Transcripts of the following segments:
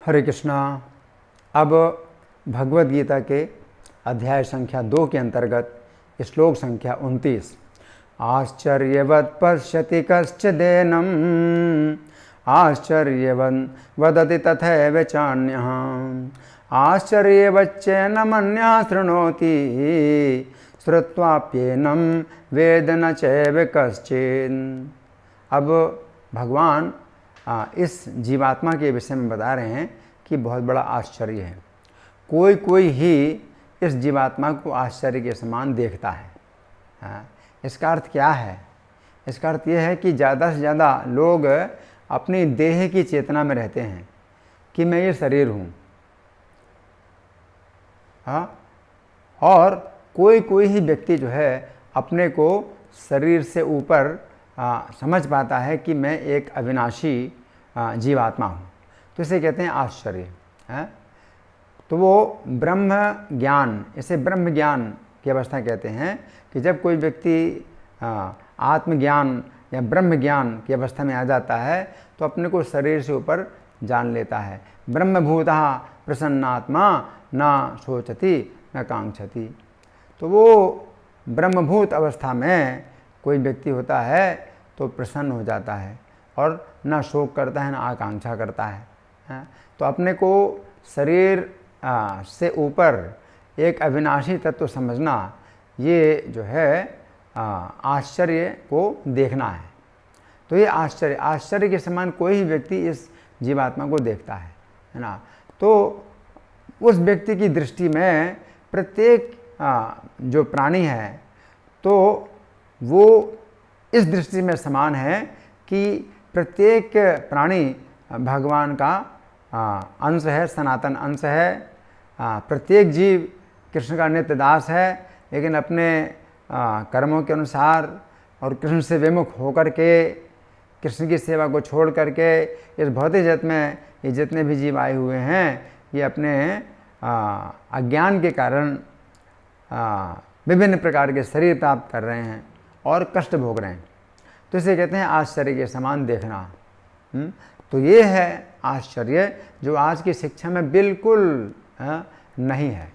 हरे कृष्णा। अब भगवद गीता के अध्याय संख्या 2 के अंतर्गत श्लोक संख्या 29, आश्चर्यवत् पश्यति कश्चिदेनम् आश्चर्यवन् वदति तथैव चान्यः आश्चर्यवच्चैनमन्यः शृणोति श्रुत्वाप्येनं वेद न चैव कश्चित्। अब भगवान इस जीवात्मा के विषय में बता रहे हैं कि बहुत बड़ा आश्चर्य है। कोई कोई ही इस जीवात्मा को आश्चर्य के समान देखता है। इसका अर्थ क्या है? इसका अर्थ यह है कि ज़्यादा से ज़्यादा लोग अपनी देह की चेतना में रहते हैं कि मैं ये शरीर हूँ। और कोई कोई ही व्यक्ति जो है अपने को शरीर से ऊपर समझ पाता है कि मैं एक अविनाशी जीवात्मा हूँ। तो इसे कहते हैं आश्चर्य। तो वो ब्रह्म ज्ञान, इसे ब्रह्म ज्ञान की अवस्था कहते हैं कि जब कोई व्यक्ति आत्मज्ञान या ब्रह्म ज्ञान की अवस्था में आ जाता है तो अपने को शरीर से ऊपर जान लेता है। ब्रह्मभूतः प्रसन्नात्मा न शोचति न कांक्षति। तो वो ब्रह्मभूत अवस्था में कोई व्यक्ति होता है तो प्रसन्न हो जाता है और न शोक करता है न आकांक्षा करता है। तो अपने को शरीर से ऊपर एक अविनाशी तत्व समझना, ये जो है आश्चर्य को देखना है। तो ये आश्चर्य के समान कोई ही व्यक्ति इस जीवात्मा को देखता है ना। तो उस व्यक्ति की दृष्टि में प्रत्येक जो प्राणी है तो वो इस दृष्टि में समान है कि प्रत्येक प्राणी भगवान का अंश है, सनातन अंश है। प्रत्येक जीव कृष्ण का नित्य दास है, लेकिन अपने कर्मों के अनुसार और कृष्ण से विमुख होकर के, कृष्ण की सेवा को छोड़ करके इस भौतिक जगत में ये जितने भी जीव आए हुए हैं, ये अपने अज्ञान के कारण विभिन्न प्रकार के शरीर प्राप्त कर रहे हैं और कष्ट भोग रहे हैं। तो इसे कहते हैं आश्चर्य के समान देखना। तो ये है आश्चर्य जो आज की शिक्षा में बिल्कुल नहीं है।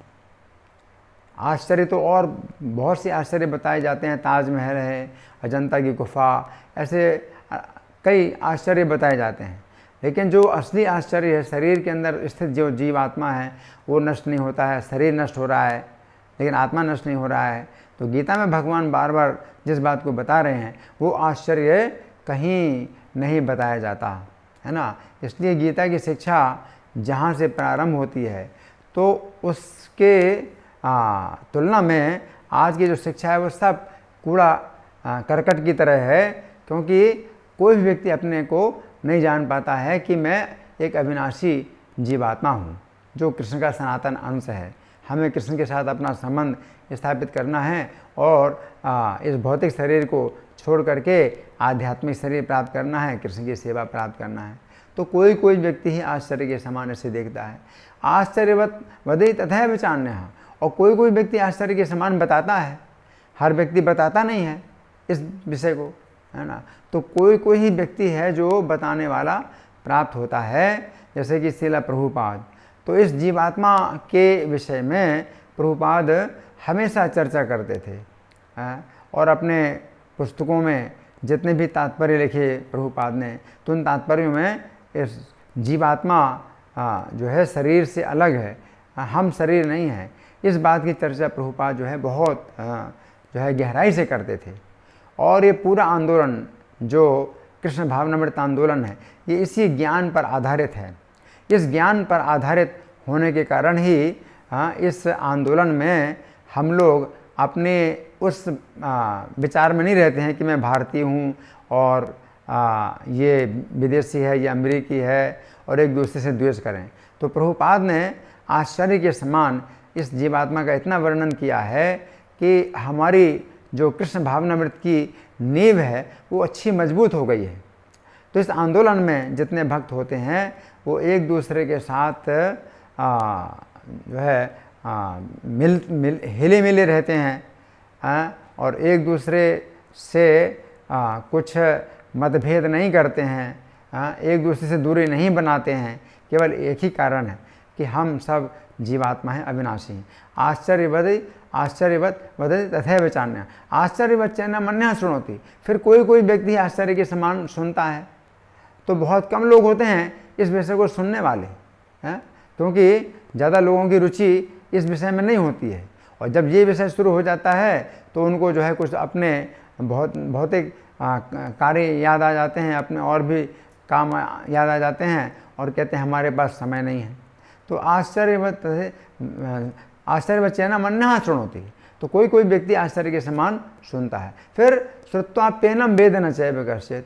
आश्चर्य तो और बहुत से आश्चर्य बताए जाते हैं, ताजमहल है, अजंता की गुफा, ऐसे कई आश्चर्य बताए जाते हैं। लेकिन जो असली आश्चर्य है, शरीर के अंदर स्थित जो जीवात्मा है वो नष्ट नहीं होता है। शरीर नष्ट हो रहा है लेकिन आत्मा नष्ट नहीं हो रहा है। तो गीता में भगवान बार बार जिस बात को बता रहे हैं वो आश्चर्य कहीं नहीं बताया जाता है ना। इसलिए गीता की शिक्षा जहाँ से प्रारंभ होती है तो उसके तुलना में आज की जो शिक्षा है वो सब कूड़ा करकट की तरह है, क्योंकि कोई भी व्यक्ति अपने को नहीं जान पाता है कि मैं एक अविनाशी जीवात्मा हूँ जो कृष्ण का सनातन अंश है। हमें कृष्ण के साथ अपना संबंध स्थापित करना है और इस भौतिक शरीर को छोड़ करके आध्यात्मिक शरीर प्राप्त करना है, कृष्ण की सेवा प्राप्त करना है। तो कोई कोई व्यक्ति ही आश्चर्य के समान से देखता है। आश्चर्यवत् वदति तथैव चान्यः। और कोई कोई व्यक्ति आश्चर्य के समान बताता है, हर व्यक्ति बताता नहीं है इस विषय को, है ना। तो कोई कोई ही व्यक्ति है जो बताने वाला प्राप्त होता है, जैसे कि श्रील प्रभुपाद। तो इस जीवात्मा के विषय में प्रभुपाद हमेशा चर्चा करते थे और अपने पुस्तकों में जितने भी तात्पर्य लिखे प्रभुपाद ने, तो उन तात्पर्यों में इस जीवात्मा जो है शरीर से अलग है, हम शरीर नहीं हैं, इस बात की चर्चा प्रभुपाद जो है बहुत जो है गहराई से करते थे। और ये पूरा आंदोलन जो कृष्ण भावनामृत आंदोलन है ये इसी ज्ञान पर आधारित है। इस ज्ञान पर आधारित होने के कारण ही इस आंदोलन में हम लोग अपने उस विचार में नहीं रहते हैं कि मैं भारतीय हूँ और ये विदेशी है, ये अमेरिकी है, और एक दूसरे से द्वेष करें। तो प्रभुपाद ने आश्चर्य के समान इस जीवात्मा का इतना वर्णन किया है कि हमारी जो कृष्ण भावनामृत की नींव है वो अच्छी मजबूत हो गई है। तो इस आंदोलन में जितने भक्त होते हैं वो एक दूसरे के साथ जो है हिले मिले रहते हैं और एक दूसरे से कुछ मतभेद नहीं करते हैं, एक दूसरे से दूरी नहीं बनाते हैं केवल एक ही कारण है कि हम सब जीवात्मा हैं, अविनाशी हैं। आश्चर्यवत वदति तथैव चान्यः, आश्चर्यवत मन्यः शृणोति। फिर कोई कोई व्यक्ति आश्चर्य के समान सुनता है, तो बहुत कम लोग होते हैं इस विषय को सुनने वाले हैं, क्योंकि ज़्यादा लोगों की रुचि इस विषय में नहीं होती है। और जब ये विषय शुरू हो जाता है तो उनको जो है कुछ अपने भौतिक कार्य याद आ जाते हैं, अपने और भी काम याद आ जाते हैं और कहते हैं हमारे पास समय नहीं है। तो आश्चर्यवत मन्यः शृणोति, तो कोई कोई व्यक्ति आश्चर्य के समान सुनता है। फिर श्रुत्वाप्येनं वेद न चैव कश्चित्,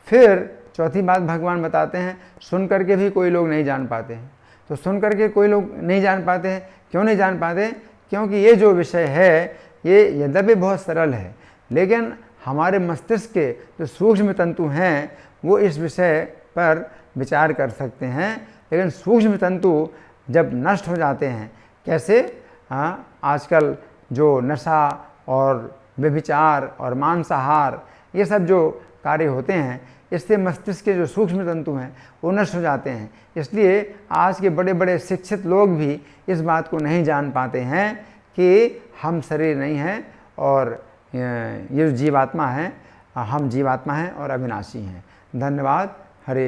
फिर चौथी बात भगवान बताते हैं, सुन करके भी कोई लोग नहीं जान पाते हैं। तो सुन करके कोई लोग नहीं जान पाते हैं, क्यों नहीं जान पाते? क्योंकि ये जो विषय है ये यद्यपि बहुत सरल है, लेकिन हमारे मस्तिष्क के जो सूक्ष्म तंतु हैं वो इस विषय पर विचार कर सकते हैं, लेकिन सूक्ष्म तंतु जब नष्ट हो जाते हैं, कैसे? आजकल जो नशा और व्यभिचार और मांसाहार ये सब जो कार्य होते हैं, इससे मस्तिष्क के जो सूक्ष्म तंतु हैं वो नष्ट हो जाते हैं। इसलिए आज के बड़े बड़े शिक्षित लोग भी इस बात को नहीं जान पाते हैं कि हम शरीर नहीं हैं और ये जो जीवात्मा है, हम जीवात्मा हैं और अविनाशी हैं। धन्यवाद। हरे